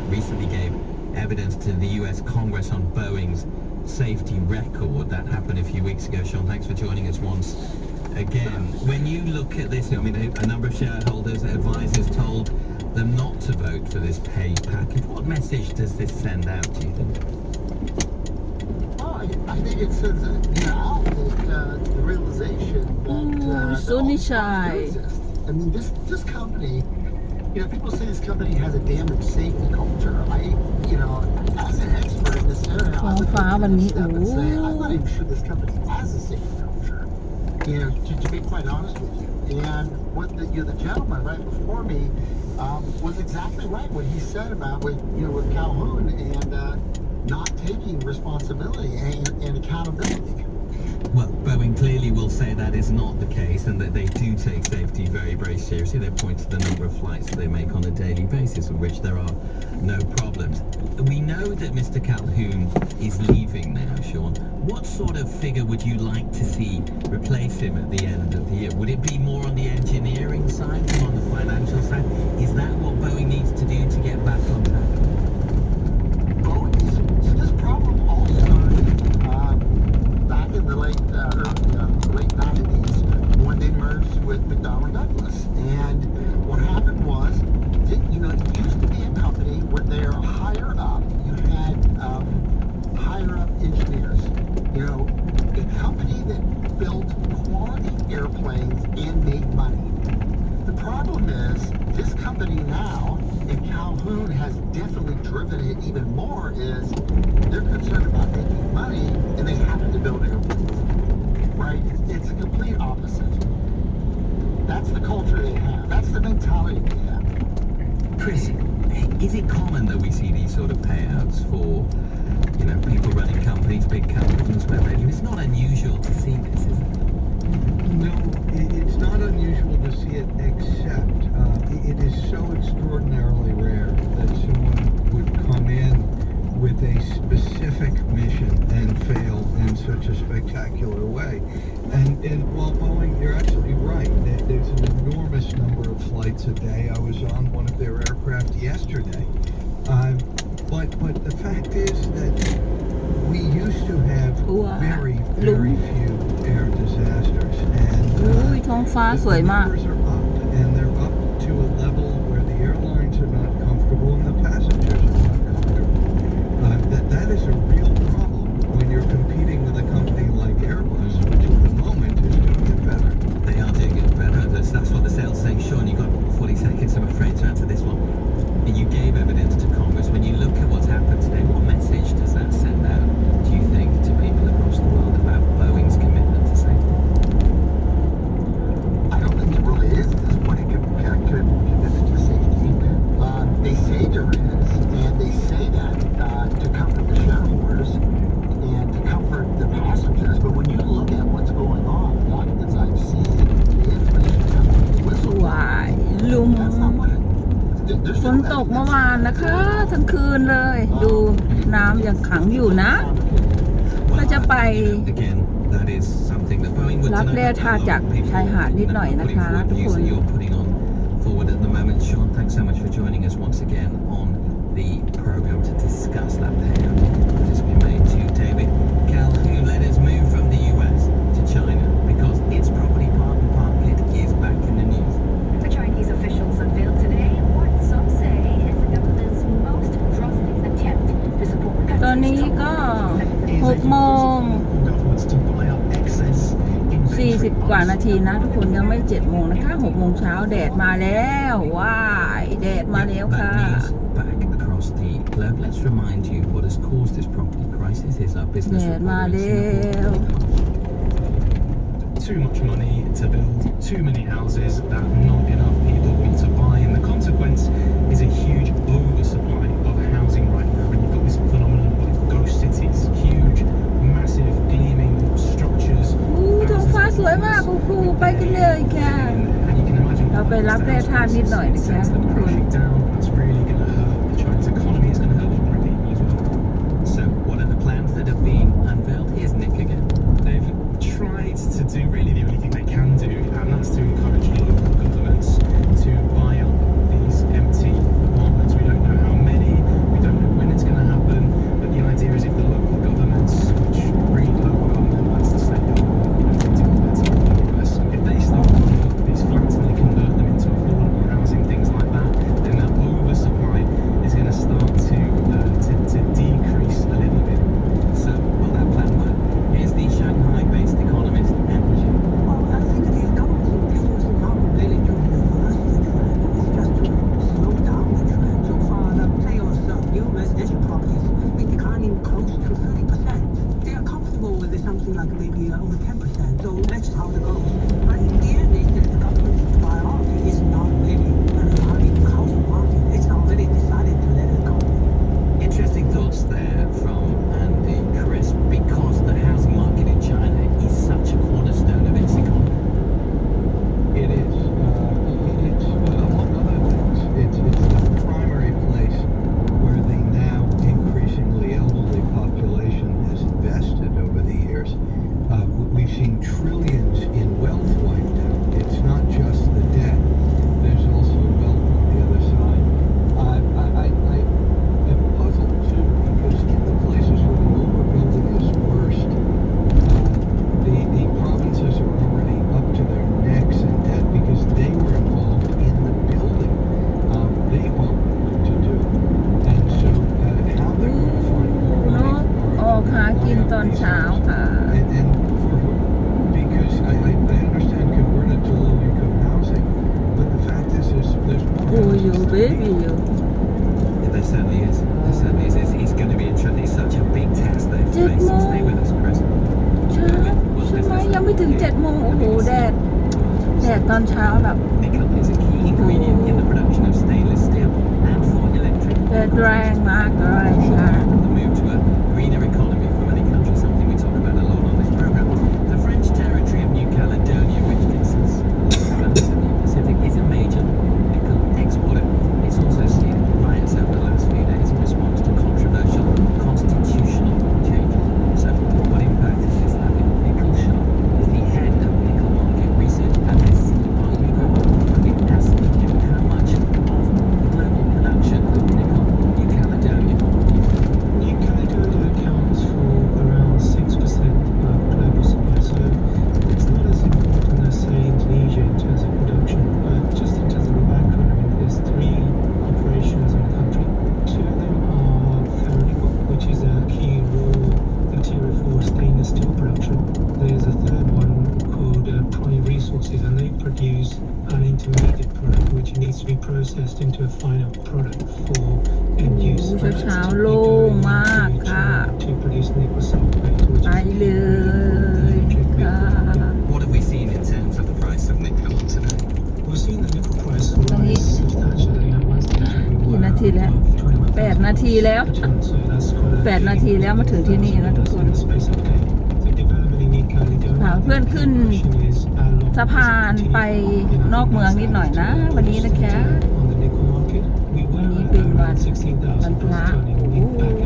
recently gave evidence to the US Congress on Boeing's safety record. That happened a few weeks ago. Sean, thanks for joining us once again. When you look at this, I mean, a number of shareholders, advisors told them not to vote for this pay package. What message does this send out, do you think? Well, I think it sends out that the realization that so all niche. exist. I mean, this company, people say this company has a damaged safety culture. As an expert in this area, I would step and say, I'm not even sure this company has a safety culture. To be quite honest with you. And what the gentleman right before me was exactly right. What he said about with Calhoun and not taking responsibility and accountability. Well, Boeing clearly will say that is not the case and that they do take safety very, very seriously. They point to the number of flights they make on a daily basis, of which there are no problems. We know that Mr. Calhoun is leaving now, Sean. What sort of figure would you like to see replace him at the end of the year? Would it be more on the engineering side than on the financial side? Is that what Boeing needs to do to get back on track? This problem all started back in the late 90s when they merged with McDonnell Douglas. And what happened was, it used to be a company where they're higher up. You had higher up engineers. A company that built quality airplanes and made money. The problem is, this company now, and Calhoun has definitely driven it even more, is they're concerned about making money and they happen to build airplanes. Right? It's a complete opposite. That's the culture they have. That's the mentality they have. Chris, is it common that we see these sort of payouts for, people running companies, big companies, where it's not unusual to see this, is it? No, it's not unusual to see it, except it is so extraordinarily rare that someone would come in with a specific mission and fail in such a spectacular way. And while Boeing, you're absolutely right, there's an enormous number of flights a day. I was on one of their aircraft yesterday. But the fact is that we used to have very, very few air disasters. And the numbers are up, and they're up to a level where the airlines are not comfortable and the passengers are not comfortable. That is a real problem when you're competing with a company like Airbus, which at the moment is doing it better. They are doing it better. That's what the sales say. Sean, you've got 40 seconds, I'm afraid, to answer this one. You gave evidence to Congress. When you look at what's happened today, what message does that send out, do you think, to people across the world about Boeing's commitment to safety? I don't think it really is at this point a commitment to safety. They say there is, and they say that to comfort the shareholders and to comfort the passengers. But when you look at what's going on, the documents I've seen, the information coming from the whistleblower, that's not what it. ฝนตกเมื่อวานนะคะทั้งคืนเลยดูน้ำยังขังอยู่นะเราจะไปรับแร่ธาตุจากชายหาดนิดหน่อยนะคะทุกคน forward at the moment. Sean, thanks so much for joining us once again on the program to discuss that payout that has been made to David Calhoun. Let us move from the US to China because its property partner market is back in the news. The Chinese officials unveiled today what some say is the government's most drastic attempt to support the ตอนนี้ก็6 โมง 40 กว่านาทีนะทุกคนยังไม่7 โมงนะคะ6 โมงเช้าแดดมาแล้วว้ายแดดมาแล้วค่ะ Back across the globe, let's remind you what has caused this property crisis is our business reporter in Singapore. Too much money to build too many houses that not enough people want to buy, and the consequence is a huge oversupply of housing right now. And you've got this phenomenon of ghost cities, huge, massive, gleaming structures. ท้องฟ้าสวยมากครูไปกันเลยค่ะเราไปรับแร่ธาตุนิดหน่อยนะคะทุกคน That's really going to hurt the Chinese economy. It's going to hurt ordinary people as well. So, what are the plans that have been unveiled? Here's Nick again. They've tried to do really the only thing they can do, and that's to encourage local governments to buy up these empty apartments. We don't know how many, อนเช้าค่ะ And for who? Because I understand converted to low income housing, but the fact is there's more Oh, houses you than baby, people. you. Yeah, there certainly is. There certainly is. It's going to be interesting. It's such a big test they've Jet faced. mo. Stay with us, Chris. เช้าใช่ไหมยังไม่ถึง7 โมงโอ้โหแดดตอนเช้าแบบ Nickel is a key ingredient in the production of stainless steel and for electric. แดดแรงมากเลยค่ะ The move to a greener economy for many countries, something we talk about a lot on this program. The French territory of New Caledonia, which consists of the Pacific, is a major nickel exporter. It's also seen riots over the last few days in response to controversial constitutional changes. So, what impact is this having? Nickel Shaw is the head of nickel market research at this partner group. It has to do how much of the global production of nickel New Caledonia. New Caledonia accounts for around 6% of global supply, so it's not as important as, say, Indonesia in terms of production. But just in terms of the background, I mean, there's 3 operations in the country. 2 of them are ferronickel, which is a key raw material for stainless steel production. There's a third one called Prime Resources, and they produce an intermediate product which needs to be processed into a final product for end use. โอ้ And that's เช้าๆ typically โล่ง going มาก into ค่ะ China to produce nickel sulfate, which ไป is เลย ค่ะ What have we seen in terms of the price of nickel today? We've seen the nickel price rise substantially. At one stage, we กี่ were นาทีแล้ว above 8 นาทีแล้ว $21,000 per ton, so that's quite a 8 นาทีแล้วมาถึงที่นี่แล้วทุกคน in the space of a day. The development in New Caledonia, พาเพื่อนขึ้น question is how long สะพานไป does it นอกเมืองนิดหน่อยนะ วันนี้นะคะ on the nickel market. We วัน were นี้ at เป็นวัน around 16,000 วันพระ per ton โอ้ in back